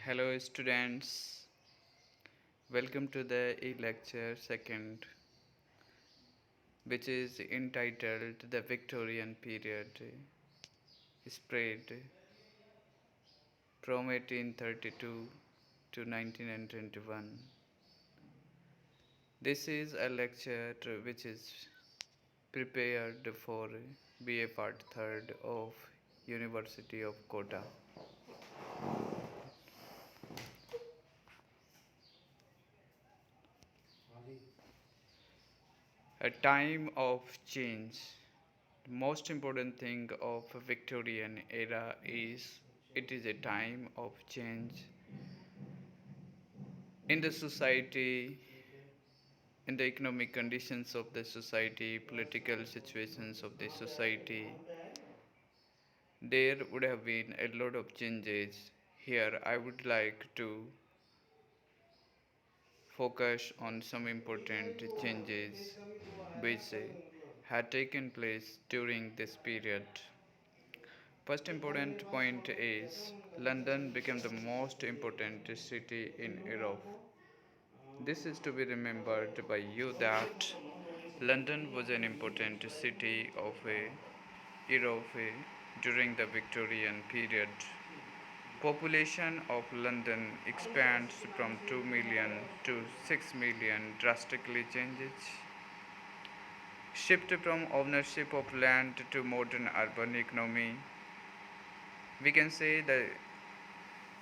Hello students, welcome to the e-lecture second, which is entitled The Victorian Period, spread from 1832 to 1921. This is a lecture which is prepared for BA Part 3rd of University of Kota. A time of change. The most important thing of Victorian era is it is a time of change in the society, in the economic conditions of the society, political situations of the society. There would have been a lot of changes. Here I would like to focus on some important changes which had taken place during this period. First important point is London became the most important city in Europe. This is to be remembered by you that London was an important city of Europe during the Victorian period. Population of London expands from 2 million to 6 million drastically changes. Shift from ownership of land to modern urban economy. We can say the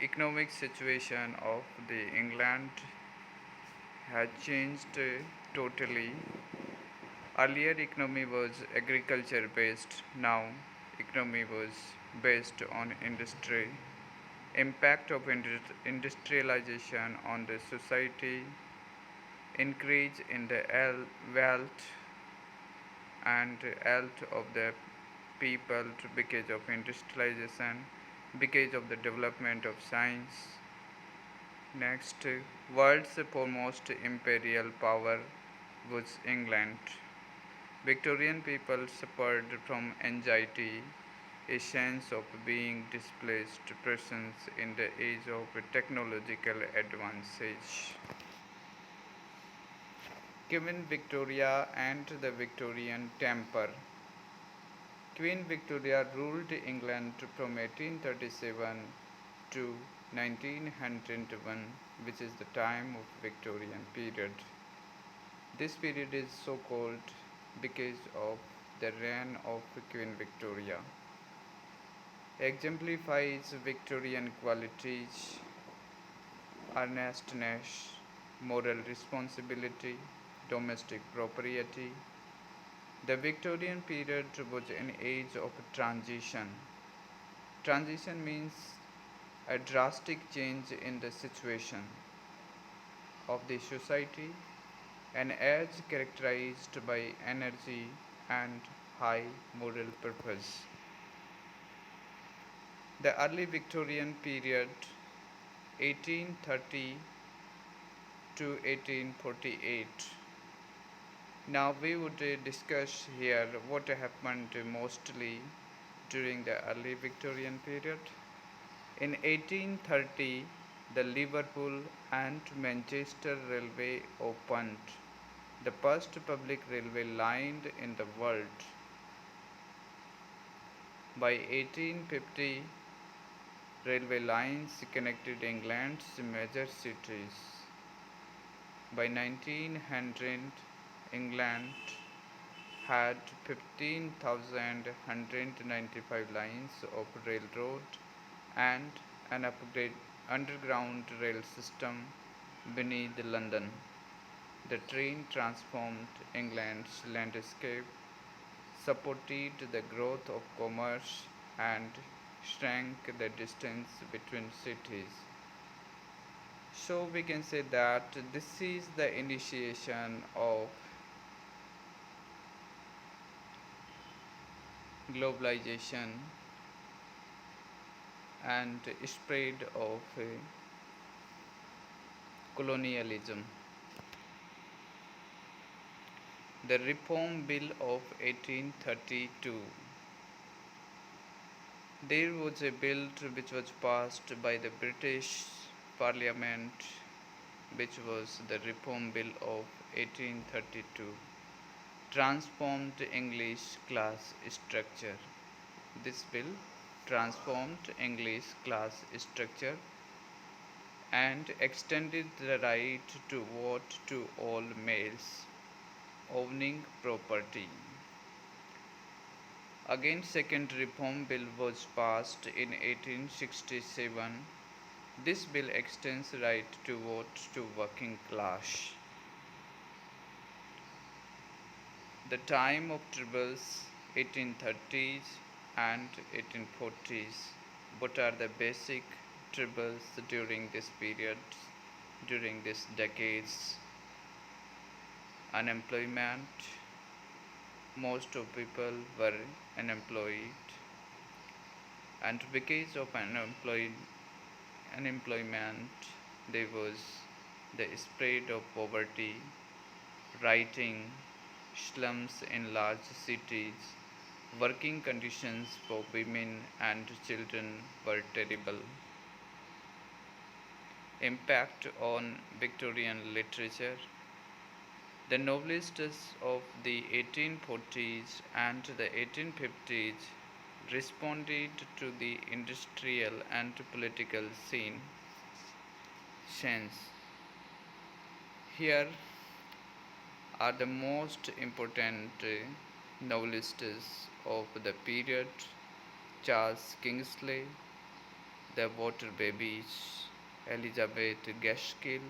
economic situation of the England has changed totally. Earlier economy was agriculture based, now economy was based on industry. Impact of industrialization on the society, increase in the wealth and health of the people because of industrialization, because of the development of science. Next, world's foremost imperial power was England. Victorian people suffered from anxiety, a sense of being displaced persons in the age of technological advantage. Queen Victoria and the Victorian temper. Queen Victoria ruled England from 1837 to 1901, which is the time of Victorian period. This period is so called because of the reign of Queen Victoria. Exemplifies Victorian qualities, earnestness, moral responsibility, domestic propriety. The Victorian period was an age of transition. Transition means a drastic change in the situation of the society, an age characterized by energy and high moral purpose. The early Victorian period, 1830 to 1848. Now we would discuss here what happened mostly during the early Victorian period. In 1830, the Liverpool and Manchester Railway opened, the first public railway line in the world. By 1850, railway lines connected England's major cities. By 1900, England had 15,195 lines of railroad and an underground rail system beneath London. The train transformed England's landscape, supported the growth of commerce, and shrank the distance between cities. So we can say that this is the initiation of globalization and spread of colonialism. The Reform Bill of 1832. There was a bill which was passed by the British Parliament, which was the Reform Bill of 1832, transformed English class structure. This bill transformed English class structure and extended the right to vote to all males owning property. Again, second reform bill was passed in 1867. This bill extends right to vote to working class. The time of troubles 1830s and 1840s. What are the basic troubles during this period, during these decades? Unemployment. Most of people were unemployed, and because of unemployment, there was the spread of poverty, rioting, slums in large cities. Working conditions for women and children were terrible. Impact on Victorian literature. The novelists of the 1840s and the 1850s responded to the industrial and political scene. Sense. Here are the most important novelists of the period: Charles Kingsley, The Water Babies, Elizabeth Gaskell,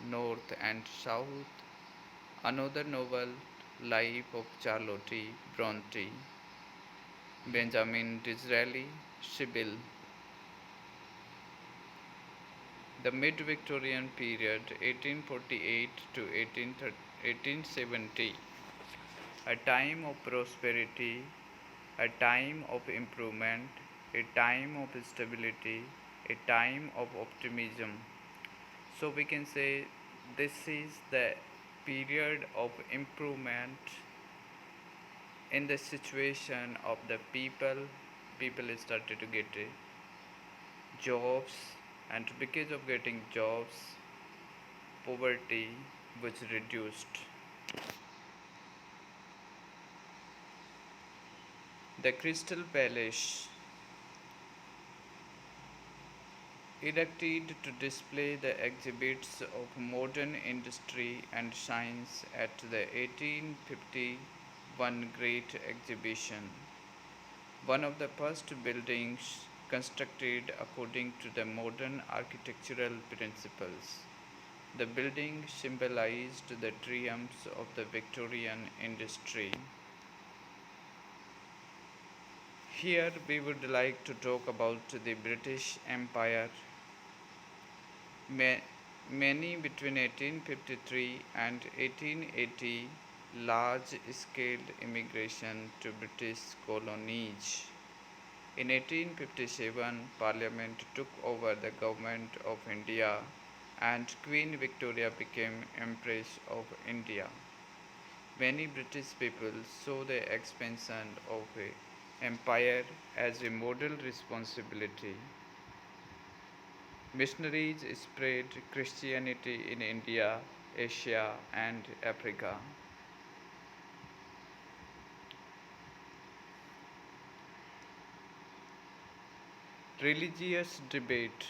North and South, another novel, Life of Charlotte Bronte, Benjamin Disraeli, Sybil. The Mid-Victorian Period, 1848 to 1870, a time of prosperity, a time of improvement, a time of stability, a time of optimism. So we can say this is the period of improvement in the situation of the people. People started to get jobs, and because of getting jobs, poverty was reduced. The Crystal Palace, erected to display the exhibits of modern industry and science at the 1851 Great Exhibition, one of the first buildings constructed according to the modern architectural principles. The building symbolized the triumphs of the Victorian industry. Here we would like to talk about the British Empire. Many between 1853 and 1880 large-scale immigration to British colonies. In 1857, Parliament took over the government of India and Queen Victoria became Empress of India. Many British people saw the expansion of an empire as a model responsibility. Missionaries spread Christianity in India, Asia, and Africa. Religious debate.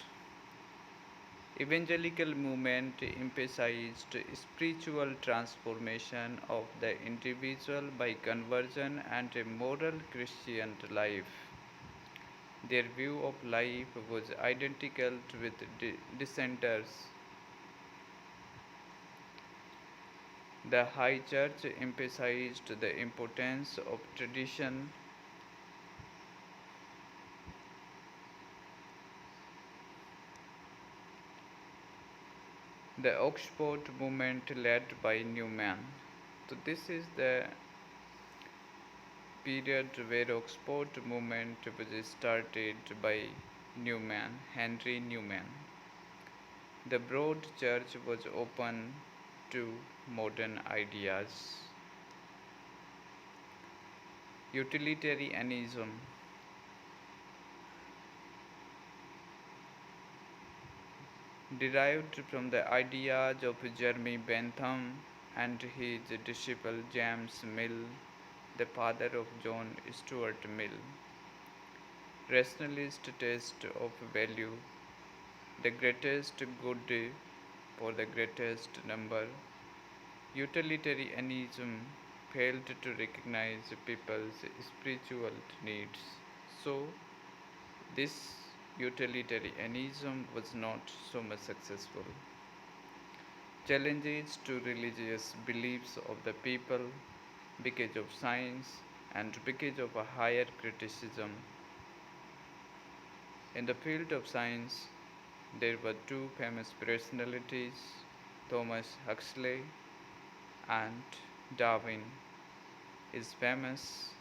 Evangelical movement emphasized spiritual transformation of the individual by conversion and a moral Christian life. Their view of life was identical with dissenters. The High Church emphasized the importance of tradition. The Oxford movement led by Newman. So this is the period where Oxford movement was started by Newman, Henry Newman. The broad church was open to modern ideas. Utilitarianism. derived from the ideas of Jeremy Bentham and his disciple James Mill, the father of John Stuart Mill. Rationalist test of value, the greatest good for the greatest number. Utilitarianism failed to recognize people's spiritual needs. So, this utilitarianism was not so much successful. Challenges to religious beliefs of the people because of science and because of a higher criticism. In the field of science, there were two famous personalities, Thomas Huxley and Darwin. His famous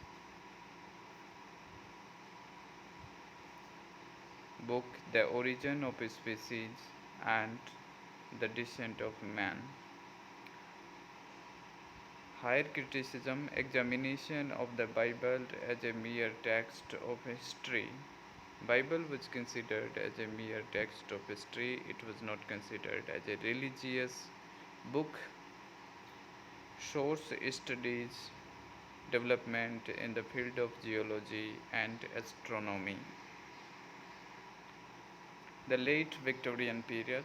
book, The Origin of Species and the Descent of Man. Higher criticism, examination of the Bible as a mere text of history. Bible was considered as a mere text of history. It was not considered as a religious book. Source studies development in the field of geology and astronomy. The late Victorian period,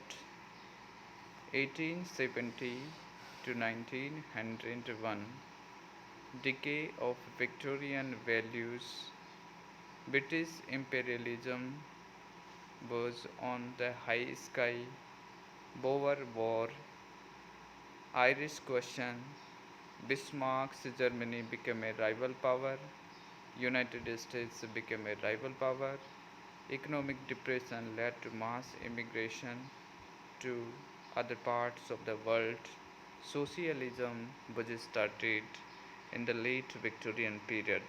1870 to 1901, decay of Victorian values. British imperialism was on the high sky. Boer War, Irish question, Bismarck's Germany became a rival power. United States became a rival power. Economic depression led to mass immigration to other parts of the world. Socialism was started in the late Victorian period.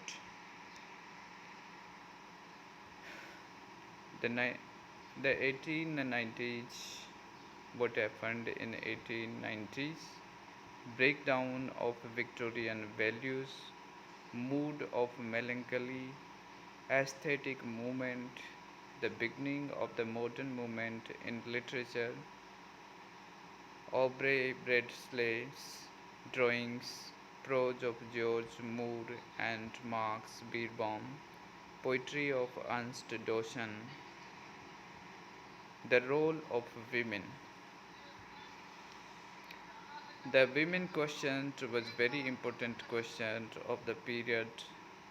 The 1890s, what happened in 1890s? Breakdown of Victorian values, mood of melancholy, aesthetic movement, the beginning of the modern movement in literature, Aubrey Beardsley's drawings, prose of George Moore and Max Beerbohm, poetry of Ernst Dowson, the role of women. The women question was very important question of the period.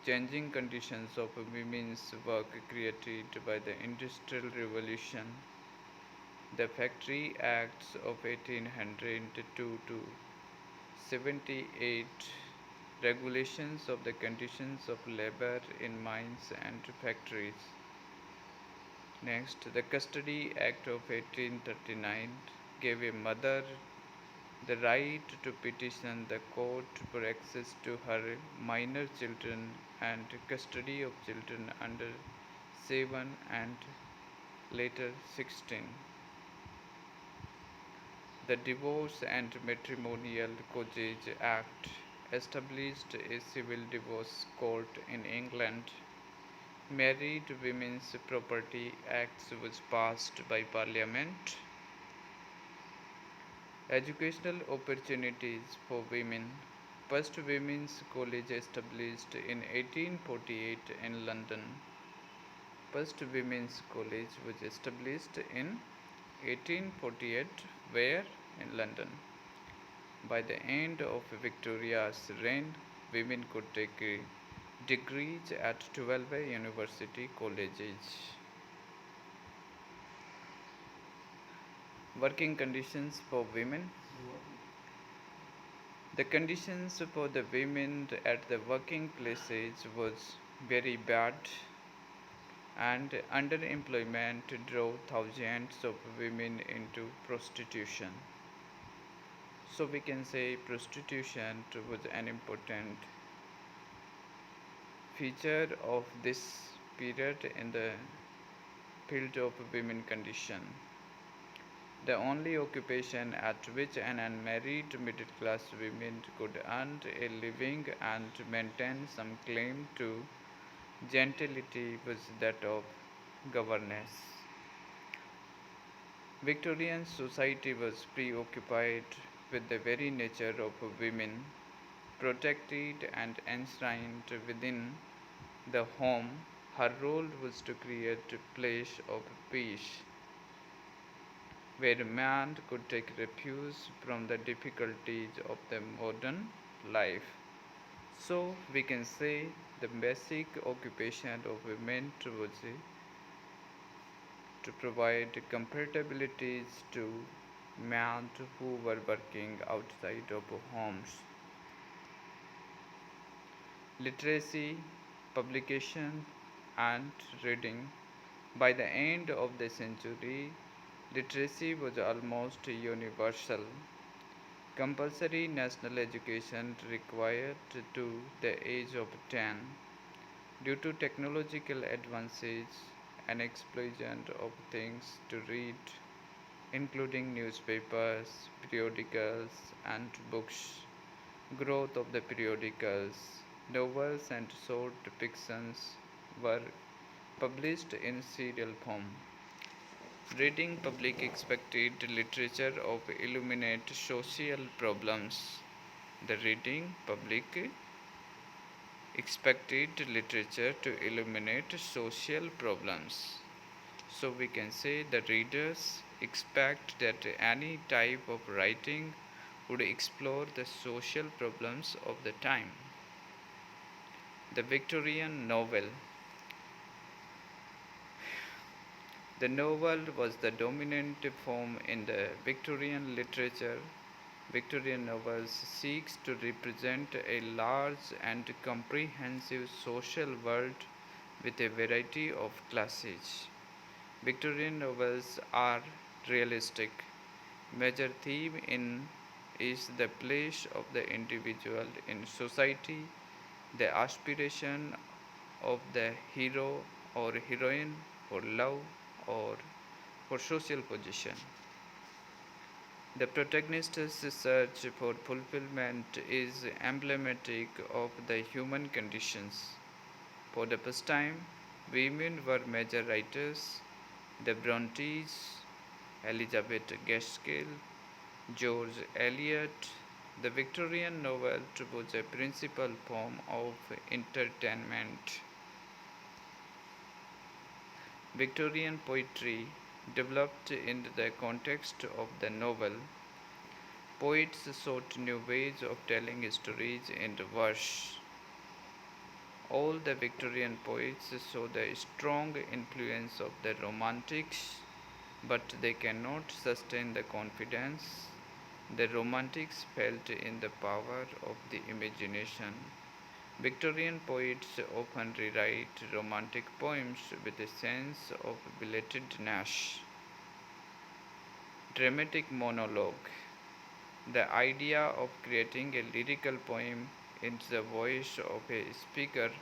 Changing conditions of women's work created by the Industrial Revolution, the Factory Acts of 1802 to 78, regulations of the conditions of labor in mines and factories. Next, the Custody Act of 1839 gave a mother the right to petition the court for access to her minor children and custody of children under 7 and later 16. The Divorce and Matrimonial Causes Act established a civil divorce court in England. Married Women's Property Act was passed by Parliament. Educational opportunities for women. First women's college established in 1848 in London. First women's college was established in 1848 where? In London. By the end of Victoria's reign, women could take degrees at 12 university colleges. Working conditions for women. The conditions for the women at the working places was very bad, and underemployment drove thousands of women into prostitution. So we can say prostitution was an important feature of this period in the field of women condition. The only occupation at which an unmarried middle class woman could earn a living and maintain some claim to gentility was that of governess. Victorian society was preoccupied with the very nature of women, protected and enshrined within the home. Her role was to create a place of peace where man could take refuge from the difficulties of the modern life. So we can say the basic occupation of women was to provide compatibilities to men who were working outside of homes. Literacy, publication, and reading. By the end of the century, literacy was almost universal. Compulsory national education required to the age of 10 due to technological advances and explosion of things to read, including newspapers, periodicals, and books. Growth of the periodicals, novels, and short fictions were published in serial form. Reading public expected literature of illuminate social problems. The reading public expected literature to illuminate social problems. So we can say the readers expect that any type of writing would explore the social problems of the time. The Victorian novel. The novel was the dominant form in the Victorian literature. Victorian novels seeks to represent a large and comprehensive social world with a variety of classes. Victorian novels are realistic. Major theme in is the place of the individual in society, the aspiration of the hero or heroine for love or for social position. The protagonist's search for fulfillment is emblematic of the human conditions. For the first time, women were major writers. The Brontes, Elizabeth Gaskell, George Eliot. The Victorian novel was a principal form of entertainment. Victorian poetry developed in the context of the novel. Poets sought new ways of telling stories in verse. All the Victorian poets saw the strong influence of the Romantics, but they cannot sustain the confidence the Romantics felt in the power of the imagination. Victorian poets often rewrite romantic poems with a sense of belatedness. Dramatic monologue. The idea of creating a lyrical poem in the voice of a speaker,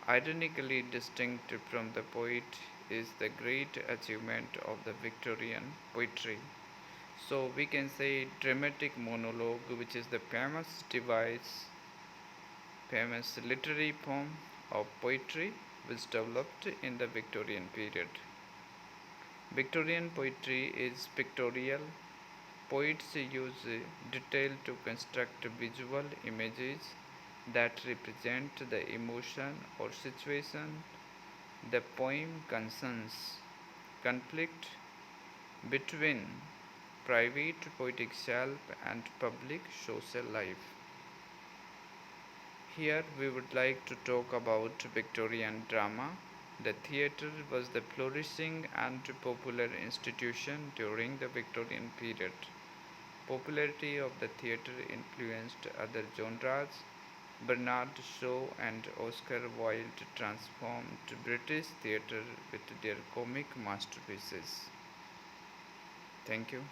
ironically distinct from the poet, is the great achievement of the Victorian poetry. So we can say dramatic monologue, which is the famous literary form of poetry, was developed in the Victorian period. Victorian poetry is pictorial. Poets use detail to construct visual images that represent the emotion or situation the poem concerns. Conflict between private poetic self and public social life. Here we would like to talk about Victorian drama. The theatre was the flourishing and popular institution during the Victorian period. Popularity of the theatre influenced other genres. Bernard Shaw and Oscar Wilde transformed British theatre with their comic masterpieces. Thank you.